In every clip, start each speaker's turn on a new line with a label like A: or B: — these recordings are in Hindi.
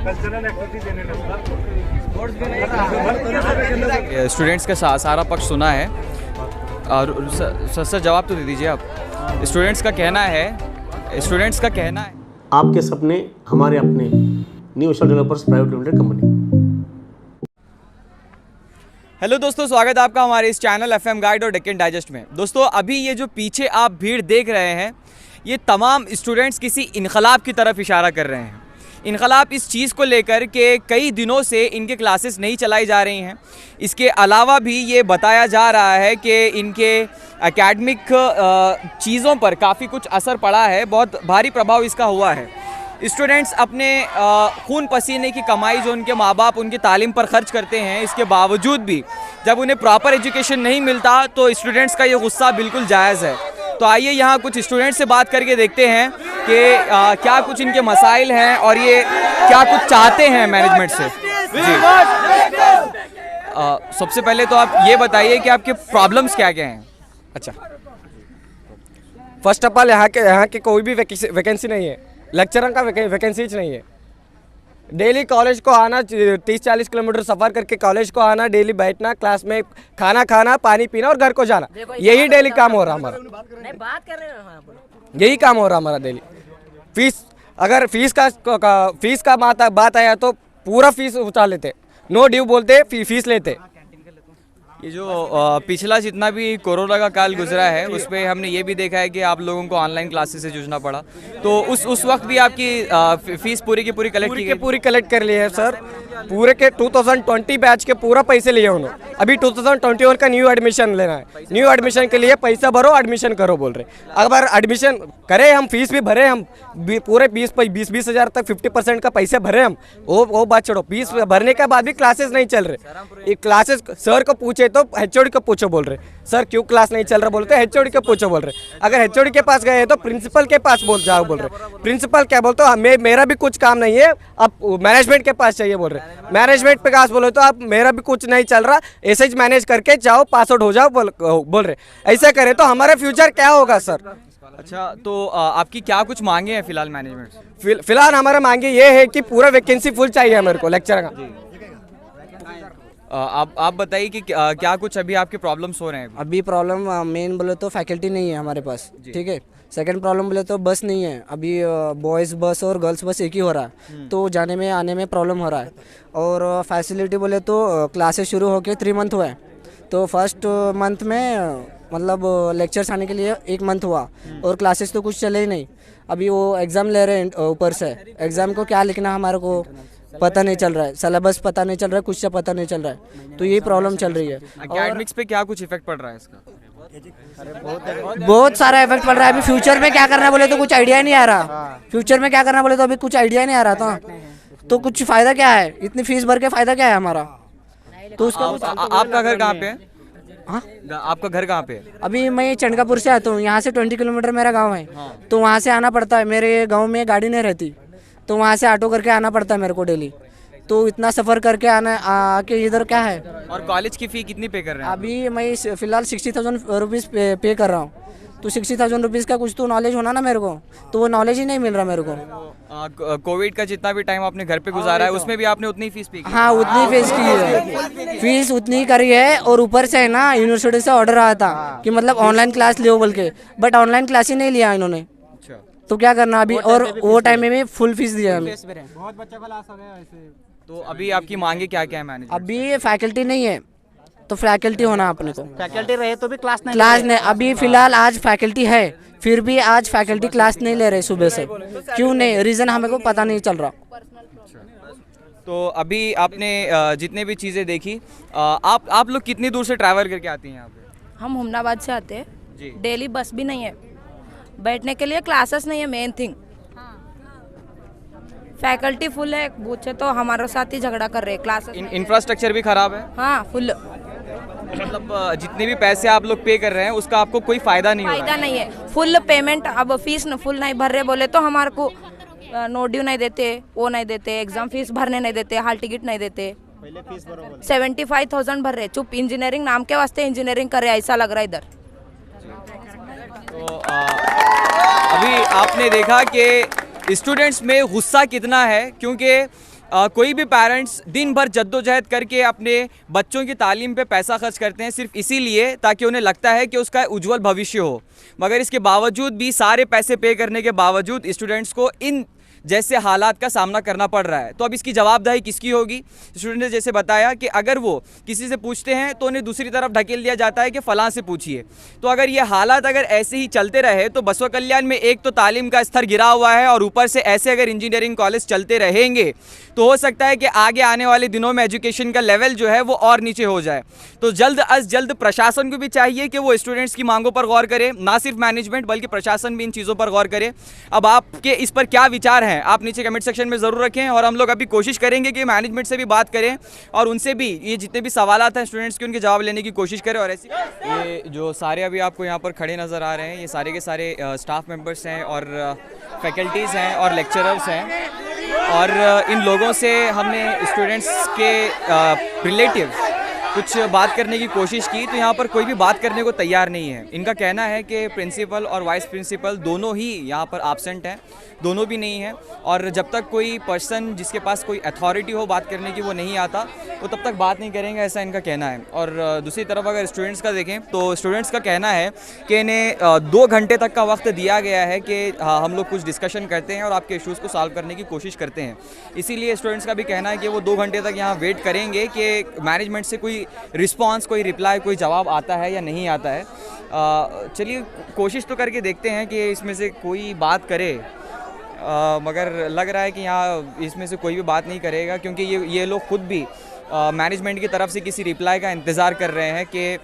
A: कल्चरल एक्टिविटी देने लगा।
B: स्टूडेंट्स का सारा पक्ष सुना है और सर जवाब तो दे दीजिए आप। स्टूडेंट्स का कहना है
C: आपके सपने हमारे अपने, new ocean developers private limited company.
B: Hello दोस्तों, स्वागत है आपका हमारे इस चैनल एफएम गाइड और डेक्कन डाइजेस्ट में। दोस्तों, अभी ये जो पीछे आप भीड़ देख रहे हैं, ये तमाम स्टूडेंट्स किसी इनकलाब की तरफ इशारा कर रहे हैं। इनकलाब इस चीज़ को लेकर के कई दिनों से इनके क्लासेस नहीं चलाई जा रही हैं। इसके अलावा भी ये बताया जा रहा है कि इनके एकेडमिक चीज़ों पर काफ़ी कुछ असर पड़ा है, बहुत भारी प्रभाव इसका हुआ है। स्टूडेंट्स अपने खून पसीने की कमाई जो उनके माँ बाप उनकी तालीम पर खर्च करते हैं, इसके बावजूद भी जब उन्हें प्रॉपर एजुकेशन नहीं मिलता तो स्टूडेंट्स का ये गुस्सा बिल्कुल जायज़ है। तो आइए यहाँ कुछ स्टूडेंट्स से बात करके देखते हैं कि क्या कुछ इनके मसाइल हैं और ये क्या कुछ चाहते हैं मैनेजमेंट से। जी, सबसे पहले तो आप ये बताइए कि आपके प्रॉब्लम्स क्या क्या हैं।
D: अच्छा, फर्स्ट ऑफ ऑल यहाँ के कोई भी वैकेंसी नहीं है, लेक्चरर का वैकेंसीज नहीं है। डेली कॉलेज को आना, 30-40 किलोमीटर सफ़र करके कॉलेज को आना, डेली बैठना, क्लास में खाना खाना, पानी पीना और घर को जाना, यही डेली काम हो रहा हमारा। यही काम हो रहा हमारा डेली। फीस, अगर फीस का बात आया तो पूरा फीस उठा लेते, नो ड्यू बोलते, फीस लेते।
B: ये जो पिछला जितना भी कोरोना का काल गुजरा है, उस पर हमने ये भी देखा है कि आप लोगों को ऑनलाइन क्लासेस से जूझना पड़ा, तो उस वक्त भी आपकी फीस पूरी की पूरी
D: कलेक्ट कर ली है सर। पूरे के 2020 बैच के पूरा पैसे लिए उन्होंने। अभी 2021 का न्यू एडमिशन लेना है, न्यू एडमिशन के लिए पैसा भरो, एडमिशन करो बोल रहे। अगर एडमिशन करें, हम फीस भी भरे, हम पूरे 20 हज़ार तक 50% का पैसे भरे हम, वो बात छोड़ो। फीस भरने के बाद भी क्लासेस नहीं चल रहे। ये क्लासेस सर को पूछे तो एचओडी को पूछो बोल रहे, सर क्यों क्लास नहीं चल रहा बोलते, एचओडी को पूछो बोल रहे। अगर एचओडी के पास गए तो प्रिंसिपल के पास जाओ बोल रहे। प्रिंसिपल क्या बोलते हो, मेरा भी कुछ काम नहीं है, अब मैनेजमेंट के पास चाहिए बोल रहे। मैनेजमेंट पे पास बोलो तो आप मेरा भी कुछ नहीं चल रहा, ऐसे ही मैनेज करके जाओ, पास आउट हो जाओ बोल रहे। ऐसे करे तो हमारा फ्यूचर क्या होगा सर।
B: अच्छा, तो आपकी क्या कुछ मांगे हैं फिलहाल मैनेजमेंट से?
D: फिलहाल हमारा मांगे ये है कि पूरा वैकेंसी फुल चाहिए मेरे को लेक्चर का।
B: आप बताइए कि क्या कुछ अभी आपके प्रॉब्लम्स हो रहे हैं?
E: अभी प्रॉब्लम मेन बोले तो फैकल्टी नहीं है हमारे पास, ठीक है। सेकंड प्रॉब्लम बोले तो बस नहीं है, अभी बॉयज़ बस और गर्ल्स बस एक ही हो रहा है, तो जाने में आने में प्रॉब्लम हो रहा है। और फैसिलिटी बोले तो क्लासेस शुरू होके 3 मंथ हुआ है, तो फर्स्ट मंथ में मतलब लेक्चर्स आने के लिए 1 मंथ हुआ और क्लासेस तो कुछ चले ही नहीं। अभी वो एग्ज़ाम ले रहे हैं ऊपर से, एग्ज़ाम को क्या लिखना हमारे को पता नहीं चल रहा है, सिलेबस पता नहीं चल रहा है, कुछ से पता नहीं चल रहा है, तो यही प्रॉब्लम चल रही है।
B: एकेडमिक्स पे क्या कुछ इफेक्ट पड़ रहा है इसका?
E: बहुत सारा इफेक्ट पड़ रहा है। अभी फ्यूचर में क्या करना बोले तो कुछ आइडिया नहीं आ रहा। फ्यूचर में क्या करना बोले तो अभी कुछ आइडिया नहीं आ रहा था, तो कुछ फ़ायदा क्या है, इतनी फीस भर के फ़ायदा क्या है हमारा। तो उसका
B: आपका घर कहाँ पे है?
E: हाँ,
B: आपका घर कहाँ पे है?
E: अभी मैं चंडकापुर से आता हूँ, यहाँ से 20 किलोमीटर मेरा गाँव है, तो वहाँ से आना पड़ता है। मेरे गाँव में गाड़ी नहीं रहती, तो वहाँ से ऑटो करके आना पड़ता है मेरे को डेली, तो इतना सफ़र करके आके इधर क्या है।
B: और कॉलेज की फ़ी कितनी पे कर रहे हैं?
E: अभी मैं फ़िलहाल 60,000 रुपीज़ पे कर रहा हूँ, तो 60,000 रुपीज़ का कुछ तो नॉलेज होना ना मेरे को, तो वो नॉलेज ही नहीं मिल रहा मेरे को।
B: कोविड का जितना भी टाइम आपने घर पे गुजारा है, उसमें भी आपने उतनी फीस पे की?
E: हाँ, उतनी फीस की है, फीस उतनी करी है। और ऊपर से है ना, यूनिवर्सिटी से ऑर्डर आया था कि मतलब ऑनलाइन क्लास लियो बोल के, बट ऑनलाइन क्लास ही नहीं लिया इन्होंने, तो क्या करना अभी। और वो टाइम में भी फुल फीस दिया हमें।
A: बहुत बच्चे को लॉस हो गया वैसे।
B: तो अभी आपकी मांगे क्या क्या है मैनेजमेंट?
E: अभी फैकल्टी नहीं है, तो फैकल्टी होना अपने को।
F: फैकल्टी रहे तो भी क्लास
E: नहीं, अभी फिलहाल आज फैकल्टी है, फिर भी आज फैकल्टी क्लास नहीं ले रहे सुबह से। क्यों नहीं, रीज़न हमें को पता नहीं चल रहा।
B: तो अभी आपने जितने भी चीज़ें देखी, आप लोग कितनी दूर से ट्रैवल करके आती हैं यहाँ पे?
G: हम हुमनाबाद से आते हैं, डेली बस भी नहीं है, बैठने के लिए क्लासेस नहीं है, मेन थिंग। फैकल्टी फुल है, पूछे तो हमारे साथ ही झगड़ा कर रहे हैं। क्लासेस
B: इंफ्रास्ट्रक्चर भी खराब है।
G: हाँ, फुल।
B: मतलब जितने भी पैसे आप लोग पे कर रहे हैं उसका आपको कोई फायदा नहीं
G: है। फुल पेमेंट, अब फीस फुल नहीं भर रहे बोले तो हमारे को नो ड्यू नहीं देते, वो नहीं देते, एग्जाम फीस भरने नहीं देते, हाल टिकट नहीं देते। 75,000 भर रहे, चुप। इंजीनियरिंग नाम के वास्ते इंजीनियरिंग कर रहे, ऐसा लग रहा है इधर।
B: तो अभी आपने देखा कि स्टूडेंट्स में गुस्सा कितना है, क्योंकि कोई भी पेरेंट्स दिन भर जद्दोजहद करके अपने बच्चों की तालीम पे पैसा खर्च करते हैं सिर्फ इसीलिए ताकि उन्हें लगता है कि उसका उज्जवल भविष्य हो, मगर इसके बावजूद भी, सारे पैसे पे करने के बावजूद स्टूडेंट्स को इन जैसे हालात का सामना करना पड़ रहा है। तो अब इसकी जवाबदेही किसकी होगी? स्टूडेंट ने जैसे बताया कि अगर वो किसी से पूछते हैं तो उन्हें दूसरी तरफ ढकेल दिया जाता है कि फ़लाँ से पूछिए। तो अगर ये हालात अगर ऐसे ही चलते रहे तो बसवा कल्याण में एक तो तालीम का स्तर गिरा हुआ है और ऊपर से ऐसे अगर इंजीनियरिंग कॉलेज चलते रहेंगे तो हो सकता है कि आगे आने वाले दिनों में एजुकेशन का लेवल जो है वो और नीचे हो जाए। तो जल्द अज जल्द प्रशासन को भी चाहिए कि वो स्टूडेंट्स की मांगों पर गौर करे, ना सिर्फ मैनेजमेंट बल्कि प्रशासन भी इन चीज़ों पर गौर करे। अब आपके इस पर क्या विचार हैं आप नीचे कमेंट सेक्शन में ज़रूर रखें, और हम लोग अभी कोशिश करेंगे कि मैनेजमेंट से भी बात करें और उनसे भी ये जितने भी सवालात हैं स्टूडेंट्स के उनके जवाब लेने की कोशिश करें। और ऐसी ये जो सारे अभी आपको यहाँ पर खड़े नज़र आ रहे हैं ये सारे के सारे स्टाफ मेंबर्स हैं और फैकल्टीज़ हैं और लेक्चरर्स हैं, और इन लोगों से हमने स्टूडेंट्स के रिलेटिव कुछ बात करने की कोशिश की तो यहाँ पर कोई भी बात करने को तैयार नहीं है। इनका कहना है कि प्रिंसिपल और वाइस प्रिंसिपल दोनों ही यहाँ पर एब्सेंट हैं, दोनों भी नहीं हैं, और जब तक कोई पर्सन जिसके पास कोई अथॉरिटी हो बात करने की वो नहीं आता तो तब तक बात नहीं करेंगे, ऐसा इनका कहना है। और दूसरी तरफ अगर स्टूडेंट्स का देखें तो स्टूडेंट्स का कहना है कि इन्हें 2 घंटे तक का वक्त दिया गया है कि हम लोग कुछ डिस्कशन करते हैं और आपके इश्यूज़ को सॉल्व करने की कोशिश करते हैं। इसीलिए स्टूडेंट्स का भी कहना है कि वो 2 घंटे तक यहाँ वेट करेंगे कि मैनेजमेंट से कोई रिस्पॉन्स, कोई रिप्लाई, कोई जवाब आता है या नहीं आता है। चलिए कोशिश तो करके देखते हैं कि इसमें से कोई बात करे, मगर लग रहा है कि यहाँ इसमें से कोई भी बात नहीं करेगा, क्योंकि ये लोग खुद भी मैनेजमेंट की तरफ से किसी रिप्लाई का इंतज़ार कर रहे हैं कि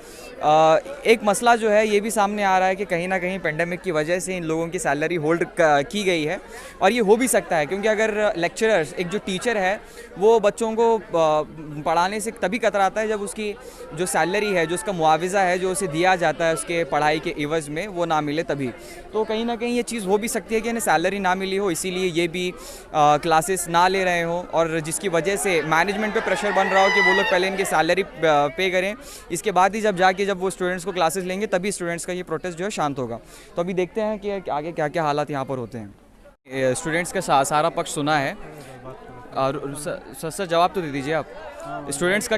B: एक मसला जो है ये भी सामने आ रहा है कि कहीं ना कहीं पेंडेमिक की वजह से इन लोगों की सैलरी होल्ड की गई है, और ये हो भी सकता है क्योंकि अगर लेक्चरर्स, एक जो टीचर है वो बच्चों को पढ़ाने से तभी कतराता है जब उसकी जो सैलरी है, जो उसका मुआवजा है जो उसे दिया जाता है उसके पढ़ाई के एवज़ में, वो ना मिले तभी। तो कहीं ना कहीं ये चीज़ हो भी सकती है कि इन्हें सैलरी ना मिली हो, इसीलिए ये भी क्लासेस ना ले रहे हो, और जिसकी वजह से मैनेजमेंट पे प्रेशर बन रहा हो कि वो लोग पहले इनकी सैलरी पे करें, इसके बाद ही जब वो स्टूडेंट्स को क्लासेस लेंगे तभी स्टूडेंट्स का ये प्रोटेस्ट जो है शांत होगा। तो अभी देखते हैं कि आगे क्या क्या हालात यहाँ पर होते हैं। स्टूडेंट्स का सारा पक्ष सुना है, और सर जवाब तो दे दीजिए आप। स्टूडेंट्स का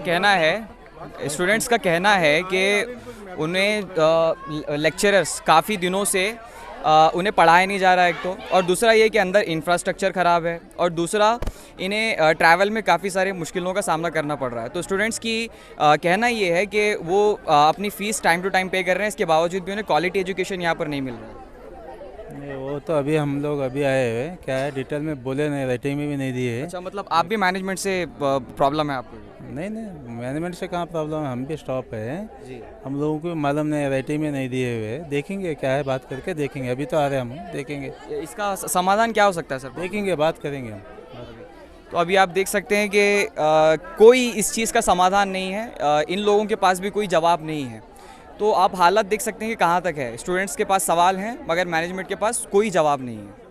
B: कहना है कि उन्हें लेक्चरर्स काफ़ी दिनों से उन्हें पढ़ाया नहीं जा रहा है, एक तो, और दूसरा ये कि अंदर इंफ्रास्ट्रक्चर ख़राब है, और दूसरा इन्हें ट्रैवल में काफ़ी सारे मुश्किलों का सामना करना पड़ रहा है। तो स्टूडेंट्स की कहना ये है कि वो अपनी फ़ीस टाइम टू टाइम पे कर रहे हैं, इसके बावजूद भी उन्हें क्वालिटी एजुकेशन यहाँ पर नहीं मिल रहा है।
A: नहीं, वो तो अभी हम लोग अभी आए हुए, क्या है डिटेल में बोले नहीं, राइटिंग में भी नहीं दिए है।
B: अच्छा, मतलब आप भी मैनेजमेंट से प्रॉब्लम है आपको?
A: नहीं, मैनेजमेंट से कहाँ प्रॉब्लम है, हम भी स्टॉप है
B: जी।
A: हम लोगों को मालूम नहीं, राइटिंग में नहीं दिए हुए, देखेंगे क्या है, बात करके देखेंगे। अभी तो आ रहे हम, देखेंगे
B: इसका समाधान क्या हो सकता है सर?
A: देखेंगे, बात करेंगे हम।
B: तो अभी आप देख सकते हैं कि कोई इस चीज़ का समाधान नहीं है, इन लोगों के पास भी कोई जवाब नहीं है। तो आप हालत देख सकते हैं कि कहाँ तक है, स्टूडेंट्स के पास सवाल हैं मगर मैनेजमेंट के पास कोई जवाब नहीं है।